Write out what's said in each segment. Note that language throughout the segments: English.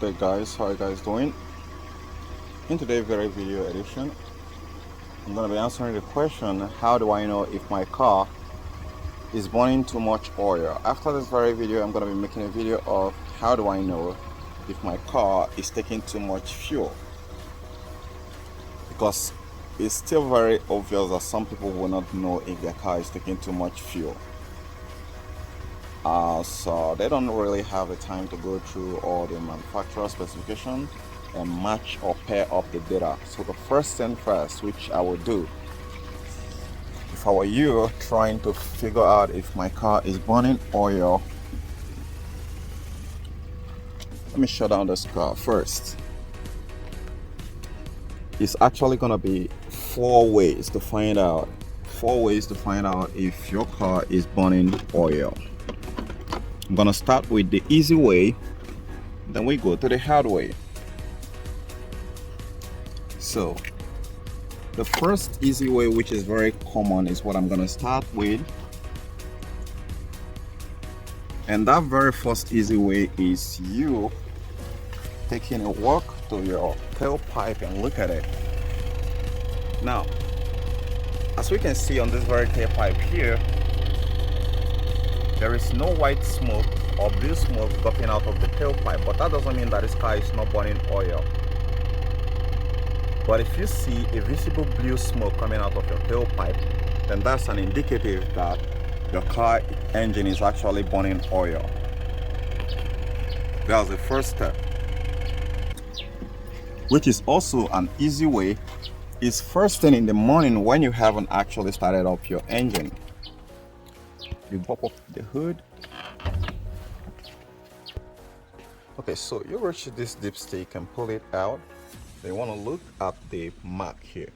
Hey guys, how you guys doing? In today's very video edition, I'm gonna be answering the question, how do I know if my car is burning too much oil? After this very video, I'm gonna be making a video of how do I know if my car is taking too much fuel, because it's still very obvious that some people will not know if their car is taking too much fuel. So they don't really have the time to go through all the manufacturer specifications and match or pair up the data. So the first thing first, which I would do if I were you trying to figure out if my car is burning oil, let me shut down this car first. It's actually gonna be four ways to find out if your car is burning oil. I'm gonna start with the easy way, then we go to the hard way. So the first easy way, which is very common, is what I'm gonna start with. And that very first easy way is you taking a walk to your tailpipe and look at it. Now, as we can see on this very tailpipe here, there is no white smoke or blue smoke dropping out of the tailpipe, but that doesn't mean that this car is not burning oil. But if you see a visible blue smoke coming out of your tailpipe, then that's an indicative that your car engine is actually burning oil. That's the first step. Which is also an easy way, is first thing in the morning when you haven't actually started up your engine. You pop up the hood. Okay, so you reach this dipstick and pull it out. Then you want to look at the mark here.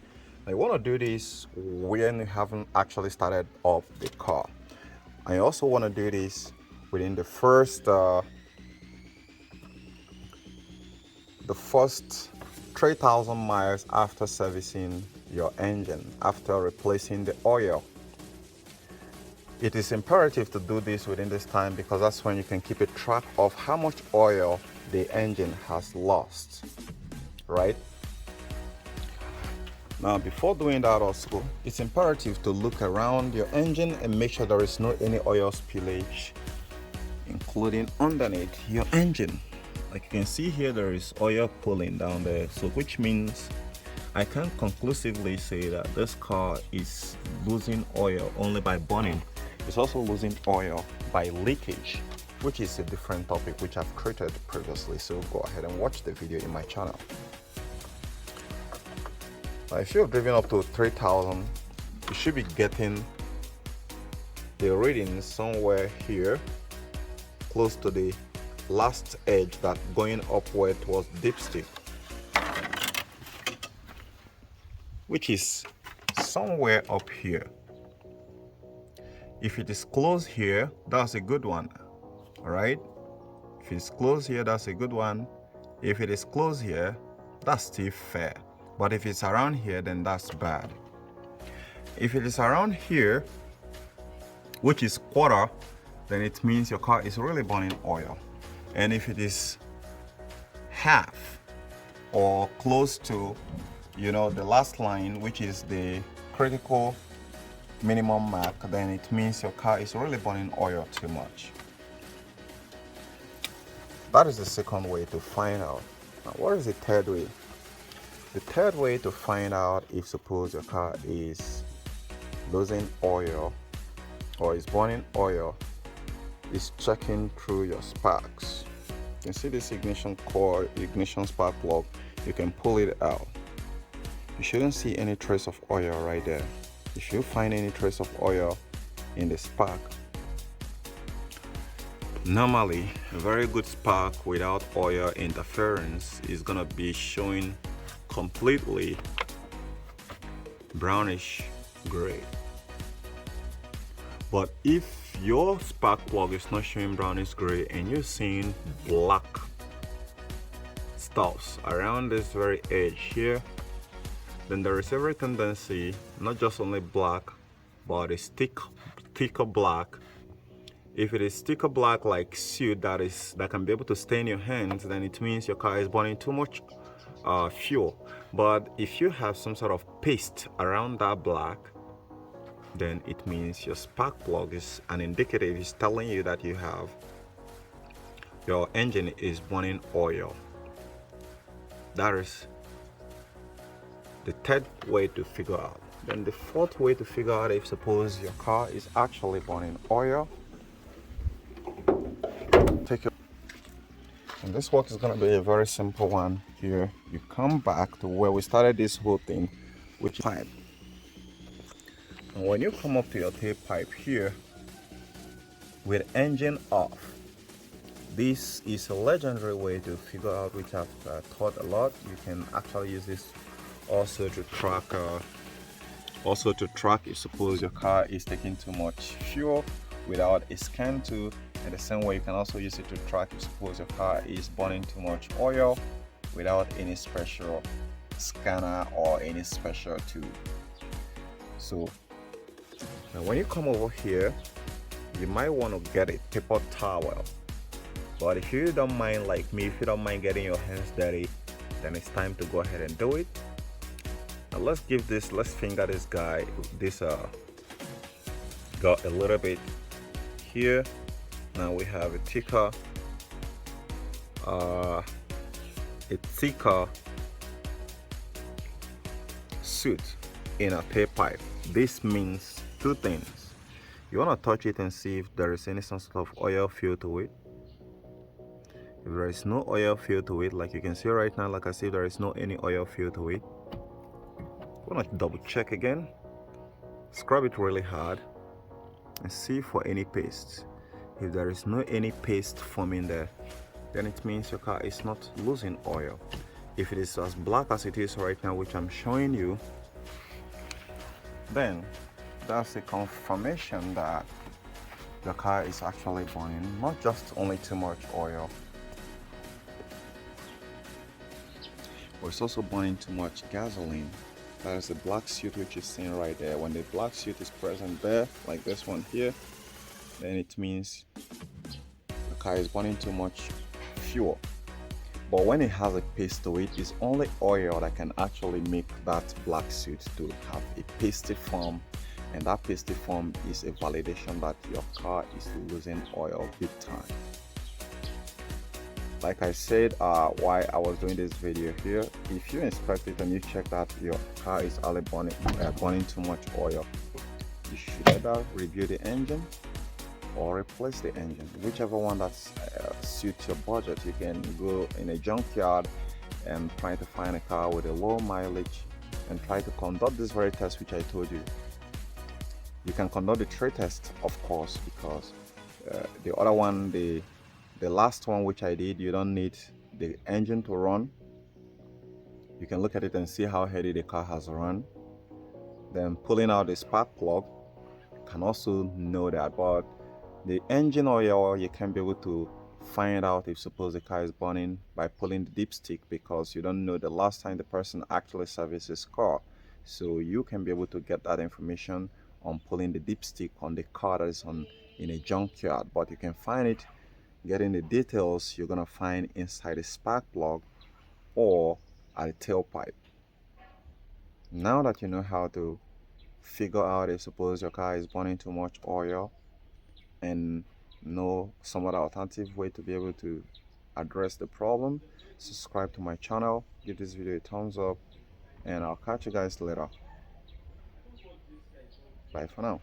Now you want to do this when you haven't actually started up the car. And you also want to do this within the first 3,000 miles after servicing your engine, after replacing the oil. It is imperative to do this within this time because that's when you can keep a track of how much oil the engine has lost, right? Now, before doing that also, it's imperative to look around your engine and make sure there is no any oil spillage, including underneath your engine. Like you can see here, there is oil pooling down there, so which means I can conclusively say that this car is losing oil only by burning. It's also losing oil by leakage, which is a different topic which I've treated previously, so go ahead and watch the video in my channel. Now, if you've driven up to 3,000, you should be getting the reading somewhere here, close to the last edge that going upward towards dipstick, which is somewhere up here. If it is close here, that's a good one. All right, if it's close here, that's a good one. If it is close here, that's still fair. But if it's around here, then that's bad. If it is around here, which is quarter, then it means your car is really burning oil. And if it is half or close to, the last line, which is the critical minimum mark, then it means your car is really burning oil too much. That is the second way to find out. Now, what is the third way? The third way to find out if suppose your car is losing oil or is burning oil is checking through your sparks. You can see this ignition cord, ignition spark plug. You can pull it out. You shouldn't see any trace of oil right there. If you find any trace of oil in the spark, normally a very good spark without oil interference is gonna be showing completely brownish gray. But if your spark plug is not showing brownish gray and you're seeing black stuffs around this very edge here, then there is every tendency, not just only black, but a thicker black If it is sticker black like soot that can be able to stain your hands, then it means your car is burning too much fuel. But if you have some sort of paste around that black, then it means your spark plug is an indicative. It's telling you that your engine is burning oil. That is the third way to figure out. Then the fourth way to figure out if suppose your car is actually burning oil. And this work is going to be a very simple one. Here you come back to where we started this whole thing, which is pipe. And when you come up to your tailpipe here with engine off, this is a legendary way to figure out, which I've taught a lot. You can actually use this also to track if suppose your car is taking too much fuel without a scan tool. And the same way you can also use it to track if suppose your car is burning too much oil without any special scanner or any special tool. So now when you come over here, you might want to get a paper towel. But if you don't mind, like me, if you don't mind getting your hands dirty, then it's time to go ahead and do it. Now let's finger this guy. This got a little bit here. Now we have a thicker soot in a tailpipe. This means two things. You want to touch it and see if there is any sort of oil feel to it. If there is no oil feel to it, like you can see right now, like I see there is no any oil feel to it. You want to double check again, scrub it really hard and see for any paste. If there is no any paste forming there, then it means your car is not losing oil. If it is as black as it is right now, which I'm showing you, then that's a confirmation that the car is actually burning not just only too much oil, but it's also burning too much gasoline. That is the black soot which is seen right there. When the black soot is present there, like this one here, then it means the car is burning too much fuel. But when it has a paste to it, it's only oil that can actually make that black soot to have a pasty form, and that pasty form is a validation that your car is losing oil big time. Like I said while I was doing this video here, if you inspect it and you check that your car is only burning too much oil, you should either review the engine or replace the engine, whichever one that suits your budget. You can go in a junkyard and try to find a car with a low mileage and try to conduct this very test which I told you. You can conduct the trade test, of course, because the other one, the last one which I did, you don't need the engine to run. You can look at it and see how heavy the car has run. Then pulling out the spark plug, you can also know that. But the engine oil, you can be able to find out if suppose the car is burning by pulling the dipstick, because you don't know the last time the person actually serviced his car. So you can be able to get that information on pulling the dipstick on the car that is in a junkyard. But you can find it, getting the details, you're gonna find inside the spark plug or at the tailpipe. Now that you know how to figure out if suppose your car is burning too much oil, and know some other alternative way to be able to address the problem, subscribe to my channel, give this video a thumbs up, and I'll catch you guys later. Bye for now.